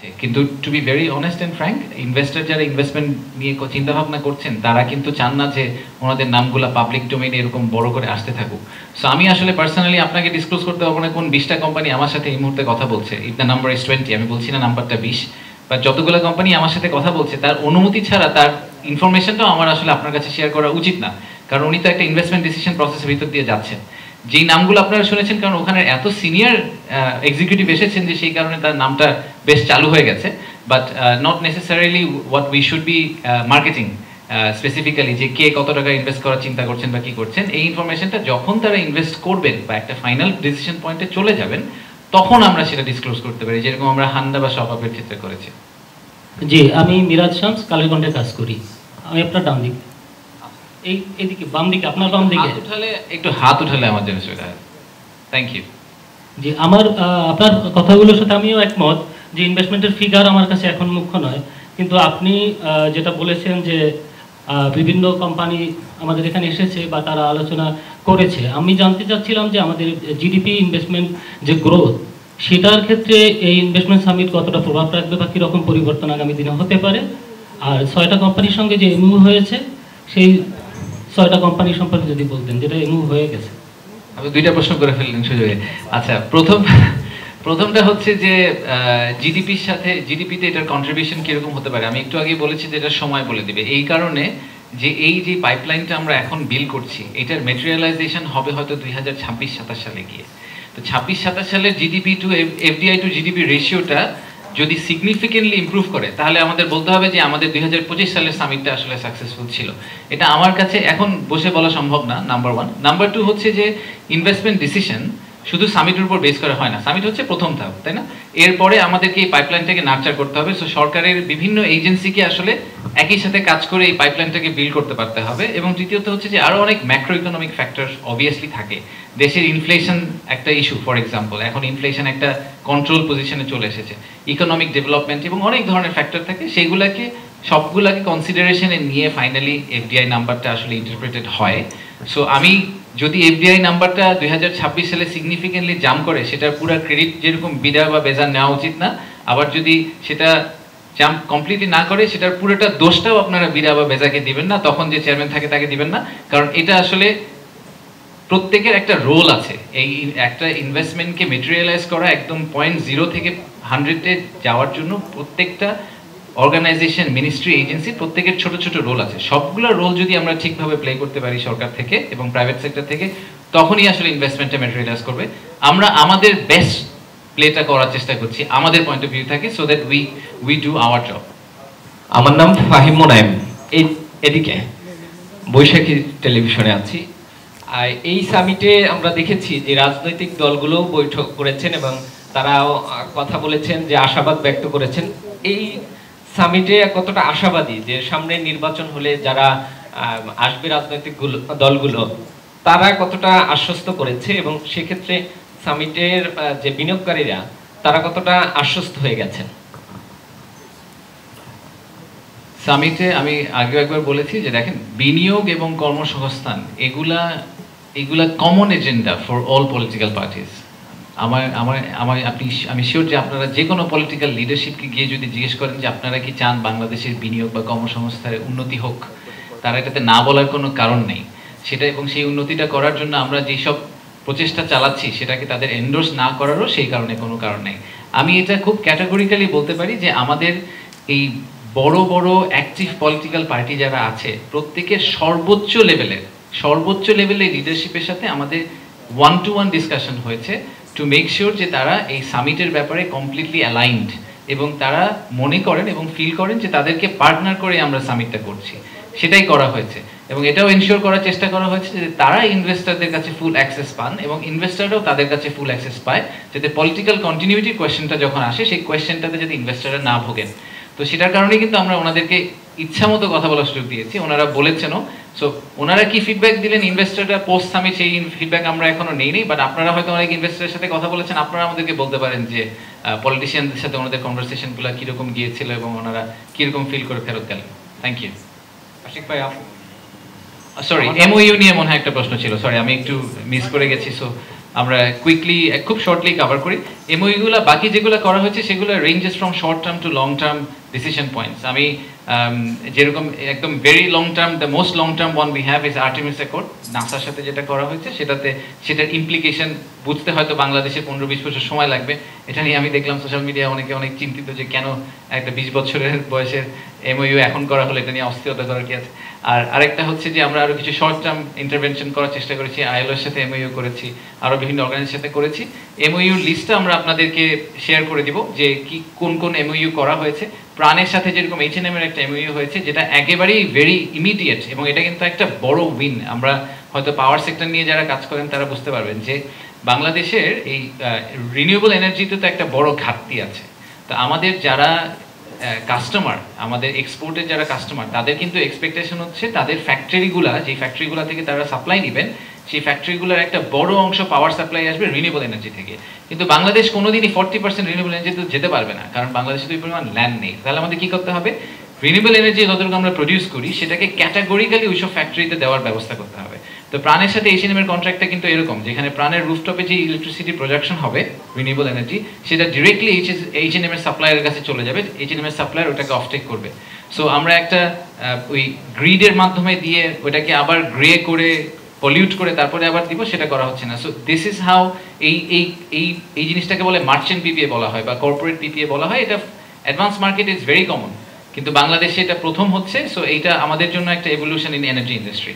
আছে, কিন্তু to be very honest and frank, investor যারা ইনভেস্টমেন্ট নিয়ে চিন্তা ভাবনা করছেন তারা কিন্তু চান না যে ওনাদের নামগুলো পাবলিক ডোমেইনে এরকম বড় করে আসতে থাকুক। সো আমি আসলে পার্সোনালি আপনাকে ডিসক্লোজ করতে পারবো না কোন 20টা কোম্পানি আমার সাথে এই মুহূর্তে কথা বলছে। ইফ দ্য নাম্বার ইজ 20, আমি বলছি না নাম্বারটা 20, বা যতগুলো কোম্পানি আমার সাথে কথা বলছে তার অনুমতি ছাড়া তার ইনফরমেশনটাও আমার আসলে আপনার কাছে শেয়ার করা উচিত না, কারণ উনি তো একটা ইনভেস্টমেন্ট ডিসিশন প্রসেসের ভিতর দিয়ে যাচ্ছেন। যেই নামগুলো আপনারা শুনেছেন, কারণ ওখানে এত সিনিয়র এক্সিকিউটিভ এসেছেন যে সেই কারণে তার নামটা বেশ চালু হয়ে গেছে, but not necessarily what we should be marketing specifically যে কে কত টাকা ইনভেস্ট করার চিন্তা করছেন বা কি করছেন। এই ইনফরমেশনটা যখন তারা ইনভেস্ট করবেন বা একটা ফাইনাল ডিসিশন পয়েন্টে চলে যাবেন তখন আমরা সেটা ডিসক্লোজ করতে পারি, যেরকম আমরা হান্ডা বা শপাপের ক্ষেত্রে করেছি। জি, আমি মিরাজ শামস, কালীগঞ্জে কাজ করি। আমি আপনার ডান দিকে, এইদিকে বাম দিকে, আপনার বাম দিকে একটু হাত উঠালে আমার জন্য সুবিধা হয়। Thank you. জি, আমার আপনার কথাগুলোর সাথে আমিও একমত যে ইনভেস্টমেন্টের ফিগার আমার কাছে এখন মুখ্য নয়, কিন্তু আপনি যেটা বলেছেন যে বিভিন্ন কোম্পানি আমাদের এখানে এসেছে বা তারা আলোচনা করেছে, আমি জানতে চাচ্ছিলাম যে আমাদের জিডিপি ইনভেস্টমেন্ট যে গ্রোথ, সেটার ক্ষেত্রে এই ইনভেস্টমেন্ট সামিট কতটা প্রভাব রাখবে বা কীরকম পরিবর্তন আগামী দিনে হতে পারে। আর 6টা কোম্পানির সঙ্গে যে এমইউ হয়েছে, সেই 6টা কোম্পানি সম্পর্কে যদি বলতেন, যেটা এমইউ হয়ে গেছে। আমি 2টা প্রশ্ন করে ফেললেন সুযোগে। আচ্ছা, প্রথমটা হচ্ছে যে জিডিপির সাথে, জিডিপিতে এটার কন্ট্রিবিউশন কিরকম হতে পারে। আমি একটু আগে বলেছি যে এটা সময় বলে দিবে, এই কারণে যে এই যে পাইপলাইনটা আমরা এখন বিল করছি এটার ম্যাটেরিয়ালাইজেশন হবে হয়তো 2026-27 সালে গিয়ে। তো 26-27 সালের GDP to FDI to GDP রেশিওটা যদি সিগনিফিকেন্টলি ইমপ্রুভ করে তাহলে আমাদের বলতে হবে যে আমাদের 2025 সালের সামিটটা আসলে সাকসেসফুল ছিল। এটা আমার কাছে এখন বসে বলা সম্ভব না, নাম্বার 1। নাম্বার 2 হচ্ছে যে ইনভেস্টমেন্ট ডিসিশন শুধু সামিটের উপর বেস করা হয় না, সামিট হচ্ছে প্রথম ধাপ, তাই না? এরপরে আমাদেরকে এই পাইপলাইনটাকে নার্চার করতে হবে। সো সরকারের বিভিন্ন এজেন্সিকে আসলে একই সাথে কাজ করে এই পাইপলাইনটাকে বিল্ড করতে পারতে হবে। এবং তৃতীয়ত হচ্ছে যে আরও অনেক ম্যাক্রো ইকোনমিক ফ্যাক্টর অবভিয়াসলি থাকে। দেশের ইনফ্লেশন একটা ইস্যু, ফর এক্সাম্পল এখন ইনফ্লেশন একটা কন্ট্রোল পজিশনে চলে এসেছে, ইকোনমিক ডেভেলপমেন্ট এবং অনেক ধরনের ফ্যাক্টর থাকে, সেইগুলোকে সবগুলোকে কনসিডারেশনে নিয়ে ফাইনালি এফডিআই নাম্বারটা আসলে ইন্টারপ্রেটেড হয়। সো আমি যদি এফডিআই নাম্বারটা 2026 সালে সিগনিফিকেন্টলি জাম্প করে সেটার পুরো ক্রেডিট যেরকম বিডা বা বেজার নেওয়া উচিত না, আবার যদি সেটা জাম্প কমপ্লিটলি না করে সেটার পুরোটা দোষটাও আপনারা বিডা বা বেজাকে দিবেন না, তখন যে চেয়ারম্যান থাকে তাকে দিবেন না, কারণ এটা আসলে প্রত্যেকের একটা রোল আছে। এই একটা ইনভেস্টমেন্টকে মেটেরিয়ালাইজ করা একদম 0 থেকে 100-এ যাওয়ার জন্য প্রত্যেকটা অর্গানাইজেশন, মিনিস্ট্রি, এজেন্সি প্রত্যেকের ছোট ছোট রোল আছে। সবগুলো রোল যদি আমরা ঠিকভাবে প্লে করতে পারি সরকার থেকে এবং প্রাইভেট সেক্টর থেকে, তখনই আসলে ইনভেস্টমেন্টটা ম্যাটেরিয়ালাইজ করবে। আমরা আমাদের বেস্ট প্লেটা করার চেষ্টা করছি আমাদের পয়েন্ট অফ ভিউ থাকে, so that we do our job. আমার নাম ফাহিম মোনায়েম, এদিকে বৈশাখী টেলিভিশনে আছি। আর এই সামিটে আমরা দেখেছি যে রাজনৈতিক দলগুলো বৈঠক করেছেন এবং তারাও কথা বলেছেন, যে আশাবাদ ব্যক্ত করেছেন। এই সামিটে কতটা আশাবাদী যে সামনে নির্বাচন হলে যারা আসবে রাজনৈতিক দলগুলো, তারা কতটা আশ্বস্ত করেছে এবং সেক্ষেত্রে সামিটের যে বিনিয়োগকারীরা তারা কতটা আশ্বস্ত হয়ে গেছেন? সামিটে আমি আগে একবার বলেছি যে দেখেন, বিনিয়োগ এবং কর্মসংস্থান এগুলা common agenda for all political parties. আমি শিওর যে আপনারা যে কোনো পলিটিক্যাল লিডারশিপকে গিয়ে যদি জিজ্ঞেস করেন যে আপনারা কি চান বাংলাদেশের বিনিয়োগ বা কর্মসংস্থানের উন্নতি হোক, তারা এটাতে না বলার কোনো কারণ নেই। সেটা এবং সেই উন্নতিটা করার জন্য আমরা যেসব প্রচেষ্টা চালাচ্ছি সেটাকে তাদের এন্ডোর্স না করারও সেই কারণে কোনো কারণ নেই। আমি এটা খুব ক্যাটাগরিক্যালি বলতে পারি যে আমাদের এই বড় বড় অ্যাক্টিভ পলিটিক্যাল পার্টি যারা আছে প্রত্যেকের সর্বোচ্চ লেভেলের লিডারশিপের সাথে আমাদের 1-to-1 ডিসকাশন হয়েছে টু মেক শিওর যে তারা এই সামিটের ব্যাপারে কমপ্লিটলি অ্যালাইনড এবং তারা মনে করেন এবং ফিল করেন যে তাদেরকে পার্টনার করে আমরা সামিটটা করছি। সেটাই করা হয়েছে এবং এটাও এনশিওর করার চেষ্টা করা হয়েছে যে তারা ইনভেস্টরদের কাছে ফুল অ্যাক্সেস পান এবং ইনভেস্টররাও তাদের কাছে ফুল অ্যাক্সেস পায়, যাতে পলিটিক্যাল কন্টিনিউটির কোয়েশ্চেনটা যখন আসে সেই কোয়েশ্চেনটাতে যাতে ইনভেস্টররা না ভোগেন। তো সেটার কারণে কিন্তু আমরা ওনাদেরকে ইচ্ছা মতো কথা বলার সুযোগ দিয়েছি, ওনারা বলেছেনও। সো ওনারা কি ফিডব্যাক দিলেন ইনভেস্টররা পোস্ট সামিট, সেই ফিডব্যাক আমরা এখনো নেই, বাট আপনারা হয়তো অনেক ইনভেস্টরের সাথে কথা বলেছেন, আপনারা আমাদেরকে বলতে পারেন যে পলিটিশিয়ানদের সাথে ওনাদের কনভারসেশনগুলো কীরকম গিয়েছিল এবং ওনারা কীরকম ফিল করে ফেরত গেলেন। Thank you. আশিক ভাই, সরি, এমওইউ নিয়ে মনে হয় একটা প্রশ্ন ছিল, সরি আমি একটু মিস করে গেছি। সো আমরা কুইকলি খুব শর্টলি কভার করি। এমওইউগুলো বাকি যেগুলো করা হয়েছে সেগুলো ranges from short term to long term decision points. আমি যেরকম একদম very long term, the most long term one we have is Artemis Accord, নাসার সাথে যেটা করা হয়েছে সেটার ইমপ্লিকেশন বুঝতে হয়তো বাংলাদেশে 15-20 বছর সময় লাগবে। এটা নিয়ে আমি দেখলাম সোশ্যাল মিডিয়া অনেক চিন্তিত যে কেন একটা 20 বছরের বয়সের এমওইউ এখন করা হলো, এটা নিয়ে অস্থিরতা করার কি আছে। আর আরেকটা হচ্ছে যে আমরা আরো কিছু শর্ট টার্ম ইন্টারভেনশন করার চেষ্টা করেছি, আইএলওর সাথে এমওইউ করেছি, আরো বিভিন্ন অর্গানাইজেশনের সাথে করেছি। এমওইউ লিস্টটা আমরা আপনাদেরকে শেয়ার করে দিব যে কি কোন এমওইউ করা হয়েছে। প্রাণের সাথে যেরকম H&M এর একটা এমওইউ হয়েছে যেটা একেবারেই ভেরি ইমিডিয়েট, এবং এটা কিন্তু একটা বড় উইন। আমরা হয়তো পাওয়ার সেক্টর নিয়ে যারা কাজ করেন তারা বুঝতে পারবেন যে বাংলাদেশের এই রিনিউয়েবল এনার্জিতে তো একটা বড় ঘাটতি আছে। তো আমাদের যারা কাস্টমার, আমাদের এক্সপোর্টের যারা কাস্টমার, তাদের কিন্তু এক্সপেকটেশন হচ্ছে তাদের ফ্যাক্টরিগুলা, যে ফ্যাক্টরিগুলা থেকে তারা সাপ্লাই নেবেন, সেই ফ্যাক্টরিগুলোর একটা বড় অংশ পাওয়ার সাপ্লাই আসবে রিনিউয়েবল এনার্জি থেকে। কিন্তু বাংলাদেশ কোনোদিনই 40% রিনিউয়েবল এনার্জিতে যেতে পারবে না, কারণ বাংলাদেশে তো এই পরিমাণ ল্যান্ড নেই। তাহলে আমাদের কি করতে হবে? রিনিউয়েবল এনার্জি যতটুকু আমরা প্রডিউস করি সেটাকে ক্যাটাগরিক্যালি ওইসব ফ্যাক্টরিতে দেওয়ার ব্যবস্থা করতে হবে। তো প্রাণের সাথে H&M এর কন্ট্রাক্টটা কিন্তু এরকম, যেখানে প্রাণের রুফটপে যে ইলেকট্রিসিটি প্রোডাকশন হবে রিনিউয়েবল এনার্জি, সেটা ডিরেক্টলি H&M এর সাপ্লায়ারের কাছে চলে যাবে, H&M এর সাপ্লায়ার ওটাকে অফটেক করবে। সো আমরা একটা ওই গ্রিডের মাধ্যমে দিয়ে ওটাকে আবার গ্রে করে পলিউট করে তারপরে আবার দিব, সেটা করা হচ্ছে না। সো দিস ইজ হাউ এই জিনিসটাকে বলে মার্চেন্ট পিপিএ বলা হয় বা কর্পোরেট পিপিএ বলা হয়। এটা advance market is very common, কিন্তু বাংলাদেশে এটা প্রথম হচ্ছে। সো এইটা আমাদের জন্য একটা এভলিউশন ইন এনার্জি ইন্ডাস্ট্রি।